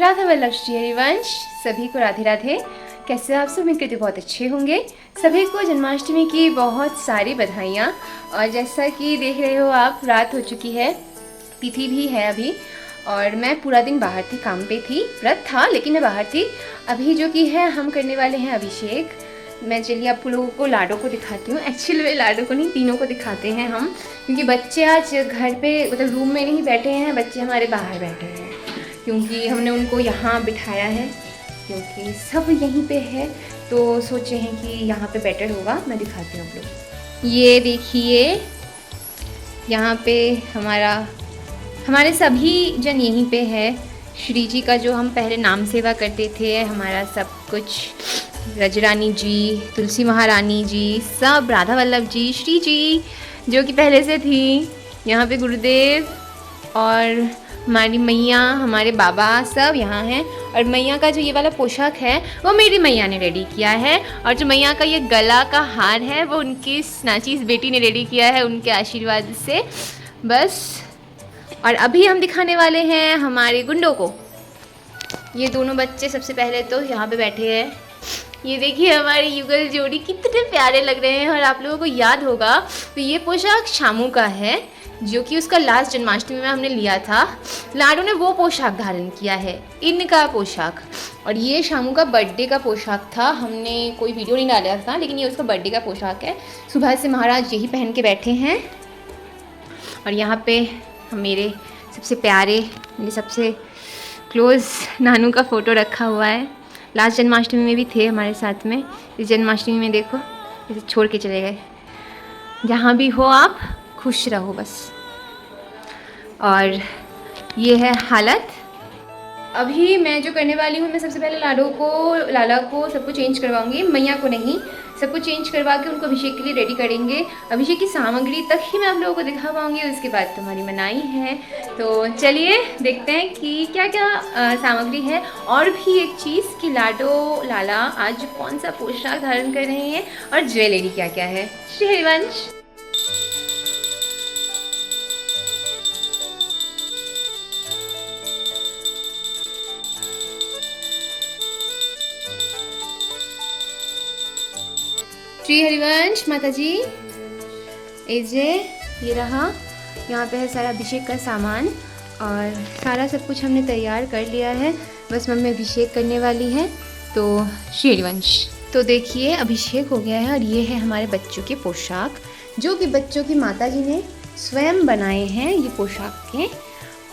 राधा वल्लभ श्री हरिवंश सभी को राधे राधे। कैसे आप सब? उम्मीद करते बहुत अच्छे होंगे। सभी को जन्माष्टमी की बहुत सारी बधाइयाँ। और जैसा कि देख रहे हो आप, रात हो चुकी है, तिथि भी है अभी, और मैं पूरा दिन बाहर थी, काम पे थी, व्रत था लेकिन मैं बाहर थी। अभी जो कि है हम करने वाले हैं अभिषेक। मैं चलिए आप लोगों को लाडो को दिखाती हूँ। एक्चुअली में लाडो को नहीं, तीनों को दिखाते हैं हम, क्योंकि बच्चे आज घर पे मतलब रूम में नहीं बैठे हैं, बच्चे हमारे बाहर बैठे हैं, क्योंकि हमने उनको यहाँ बिठाया है, क्योंकि सब यहीं पे है, तो सोचे हैं कि यहाँ पे बेटर होगा। मैं दिखाती हूँ आप लोग। ये देखिए, यहाँ पे हमारे सभी जन यहीं पे है। श्री जी का जो हम पहले नाम सेवा करते थे, हमारा सब कुछ, रजरानी जी, तुलसी महारानी जी, सब, राधा वल्लभ जी, श्री जी जो कि पहले से थी, यहाँ पे गुरुदेव और हमारी मैया, हमारे बाबा सब यहाँ हैं। और मैया का जो ये वाला पोशाक है वो मेरी मैया ने रेडी किया है, और जो मैया का ये गला का हार है वो उनकी नाचीस बेटी ने रेडी किया है, उनके आशीर्वाद से बस। और अभी हम दिखाने वाले हैं हमारे गुंडों को। ये दोनों बच्चे सबसे पहले तो यहाँ पे बैठे हैं। ये देखिए हमारी युगल जोड़ी कितने प्यारे लग रहे हैं। और आप लोगों को याद होगा तो ये पोशाक शामू का है, जो कि उसका लास्ट जन्माष्टमी में हमने लिया था। लाडो ने वो पोशाक धारण किया है, इनका पोशाक। और ये शामू का बर्थडे का पोशाक था, हमने कोई वीडियो नहीं डाला था, लेकिन ये उसका बर्थडे का पोशाक है। सुबह से महाराज यही पहन के बैठे हैं। और यहाँ पे मेरे सबसे प्यारे, मेरे सबसे क्लोज़ नानू का फ़ोटो रखा हुआ है। लास्ट जन्माष्टमी में भी थे हमारे साथ में, इस जन्माष्टमी में देखो इसे छोड़ के चले गए। जहाँ भी हो आप खुश रहो बस। और ये है हालत। अभी मैं जो करने वाली हूँ, मैं सबसे पहले लाला को सबको चेंज करवाऊंगी, मैया को नहीं, सबको चेंज करवा के उनको अभिषेक के लिए रेडी करेंगे। अभिषेक की सामग्री तक ही मैं आप लोगों को दिखा पाऊँगी, उसके बाद तुम्हारी मनाई है। तो चलिए देखते हैं कि क्या क्या सामग्री है। और भी एक चीज़ कि लाला आज कौन सा पोशाक धारण कर रहे हैं और ज्वेलरी क्या क्या है। श्री हरिवंश। श्री हरिवंश माता जी, एजे ये रहा, यहाँ पे है सारा अभिषेक का सामान, और सारा सब कुछ हमने तैयार कर लिया है, बस मम्मी अभिषेक करने वाली है। तो श्री हरिवंश, तो देखिए अभिषेक हो गया है। और ये है हमारे बच्चों के पोशाक, जो कि बच्चों की माता जी ने स्वयं बनाए हैं ये पोशाक के।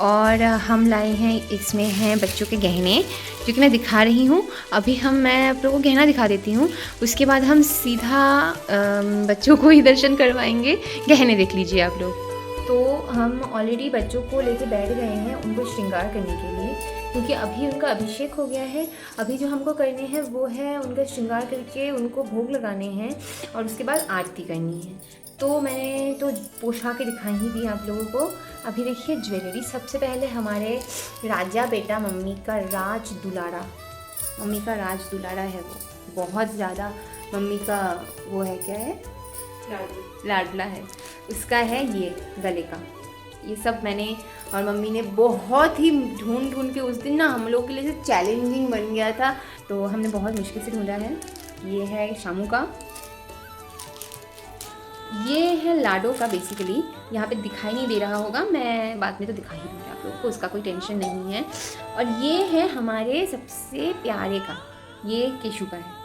और हम लाए हैं, इसमें हैं बच्चों के गहने, जो कि मैं दिखा रही हूँ। अभी मैं आप लोगों को गहना दिखा देती हूँ, उसके बाद हम सीधा बच्चों को ही दर्शन करवाएंगे। गहने देख लीजिए आप लोग। तो हम ऑलरेडी बच्चों को लेके बैठ गए हैं उनको श्रृंगार करने के लिए, क्योंकि अभी उनका अभिषेक हो गया है। अभी जो हमको करने हैं वो है उनका श्रृंगार करके उनको भोग लगाने हैं, और उसके बाद आरती करनी है। तो मैंने तो पोशाकें दिखाई ही दी आप लोगों को। अभी देखिए ज्वेलरी। सबसे पहले हमारे राजा बेटा मम्मी का राज दुलारा है, वो बहुत ज़्यादा मम्मी का वो है, क्या है, लाडला है, उसका है ये गले का। ये सब मैंने और मम्मी ने बहुत ही ढूंढ के, उस दिन ना हम लोग के लिए चैलेंजिंग बन गया था, तो हमने बहुत मुश्किल से ढूंढा है। ये है शामू का, ये है लाडो का। बेसिकली यहाँ पे दिखाई नहीं दे रहा होगा, मैं बाद में तो दिखा ही दूँगी आप लोगों को, उसका कोई टेंशन नहीं है। और ये है हमारे सबसे प्यारे का, ये केशु का है।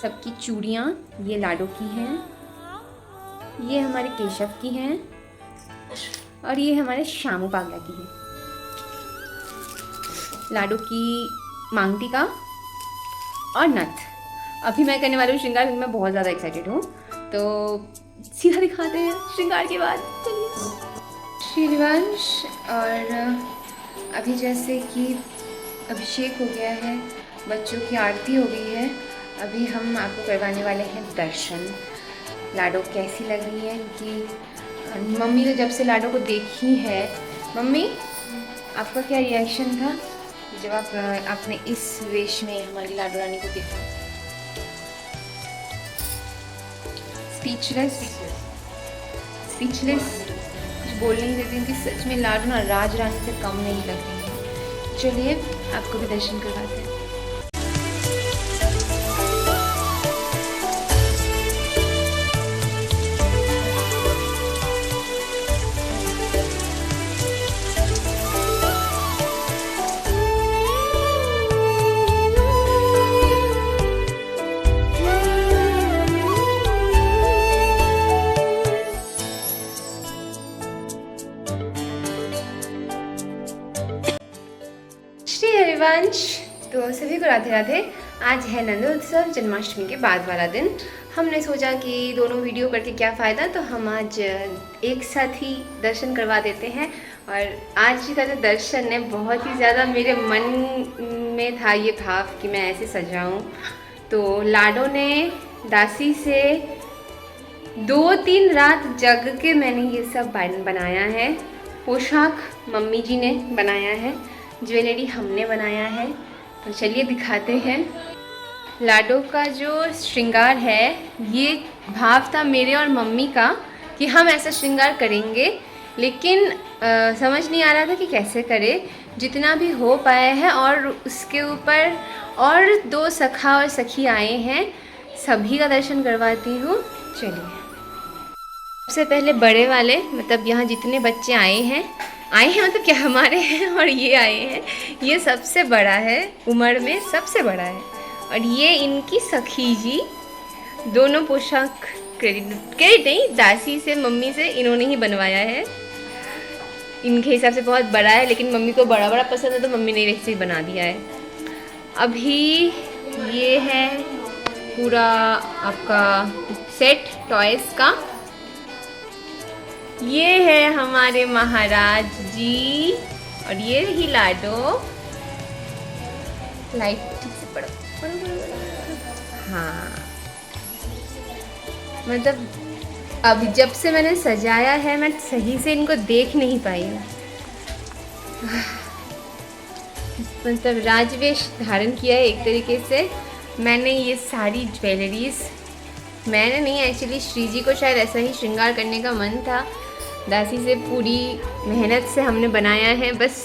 सबकी चूड़ियाँ ये लाडो की हैं, ये हमारे केशव की हैं, और ये हमारे शामू पागला की है। लाडो की मांगटी का और नथ। अभी मैं करने वाली हूँ श्रृंगार, क्योंकि मैं बहुत ज़्यादा एक्साइटेड हूँ। तो सीधा दिखाते हैं श्रृंगार के बाद। चलिए श्री हरिवंश। और अभी जैसे कि अभिषेक हो गया है, बच्चों की आरती हो गई है, अभी हम आपको करवाने वाले हैं दर्शन। लाडो कैसी लग रही है, कि मम्मी तो जब से लाडो को देखी है। मम्मी आपका क्या रिएक्शन था जब आपने इस वेश में हमारी लाडो रानी को देखा? स्पीचलेस, कुछ बोल नहीं देती कि सच में लाडो ना राज रानी से कम नहीं लग रही है। चलिए आपको भी दर्शन करवाते हैं। श्री हरिवंश। तो सभी को राधे राधे। आज है नंदोत्सव, जन्माष्टमी के बाद वाला दिन। हमने सोचा कि दोनों वीडियो करके क्या फ़ायदा, तो हम आज एक साथ ही दर्शन करवा देते हैं। और आज का जो दर्शन है बहुत ही ज़्यादा मेरे मन में था ये भाव कि मैं ऐसे सजाऊं। तो लाडो ने दासी से 2-3 रात जग के मैंने ये सब बनाया है। पोशाक मम्मी जी ने बनाया है, ज्वेलरी हमने बनाया है। तो चलिए दिखाते हैं। लाडो का जो श्रृंगार है, ये भाव था मेरे और मम्मी का कि हम ऐसा श्रृंगार करेंगे, लेकिन समझ नहीं आ रहा था कि कैसे करें। जितना भी हो पाया है, और उसके ऊपर और 2 सखा और सखी आए हैं, सभी का दर्शन करवाती हूँ। चलिए सबसे पहले बड़े वाले, मतलब यहाँ जितने बच्चे आए हैं मतलब क्या हमारे हैं, और ये आए हैं। ये सबसे बड़ा है, उम्र में सबसे बड़ा है। और ये इनकी सखी जी, दोनों पोशाक क्रेडिट नहीं, दासी से मम्मी से इन्होंने ही बनवाया है। इनके हिसाब से बहुत बड़ा है, लेकिन मम्मी को बड़ा बड़ा पसंद है तो मम्मी ने वैसे ही बना दिया है। अभी ये है पूरा आपका सेट टॉयज़ का। ये है हमारे महाराज जी, और ये रही लाडो। लाइट ठीक से पड़ो। हाँ, मतलब अब जब से मैंने सजाया है, मैं सही से इनको देख नहीं पाई हूँ। मतलब राजवेश धारण किया है एक तरीके से। मैंने ये सारी ज्वेलरीज, मैंने नहीं, एक्चुअली श्री जी को शायद ऐसा ही श्रृंगार करने का मन था। दासी से पूरी मेहनत से हमने बनाया है, बस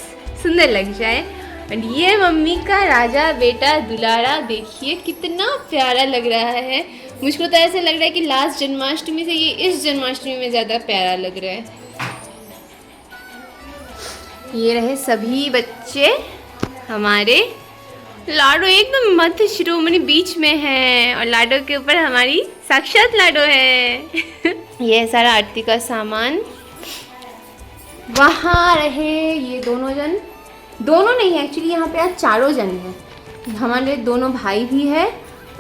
सुंदर लग जाए। और ये मम्मी का राजा बेटा दुलारा, देखिए कितना प्यारा लग रहा है। मुझको तो ऐसा लग रहा है कि लास्ट जन्माष्टमी से ये इस जन्माष्टमी में ज़्यादा प्यारा लग रहा है। ये रहे सभी बच्चे हमारे। लाडो एकदम मध्य शिरोमणि बीच में है, और लाडो के ऊपर हमारी साक्षात लाडो है। ये सारा आरती का सामान। वहाँ रहे ये दोनों जन, दोनों नहीं एक्चुअली यहाँ पे आज 4 जन हैं। हमारे दोनों भाई भी है,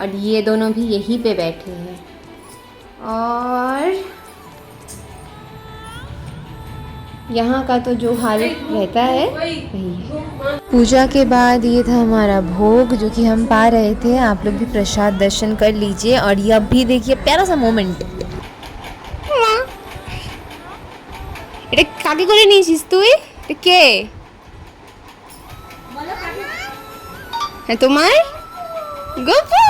और ये दोनों भी यहीं पे बैठे हैं। और यहाँ का तो जो हाल रहता है वही है। पूजा के बाद ये था हमारा भोग, जो कि हम पा रहे थे। आप लोग भी प्रसाद दर्शन कर लीजिए। और ये अब भी देखिए प्यारा सा मोमेंट। এটা কাকে করে নিয়েছিস তুই? এটা কে? হ্যাঁ তোমার গপু।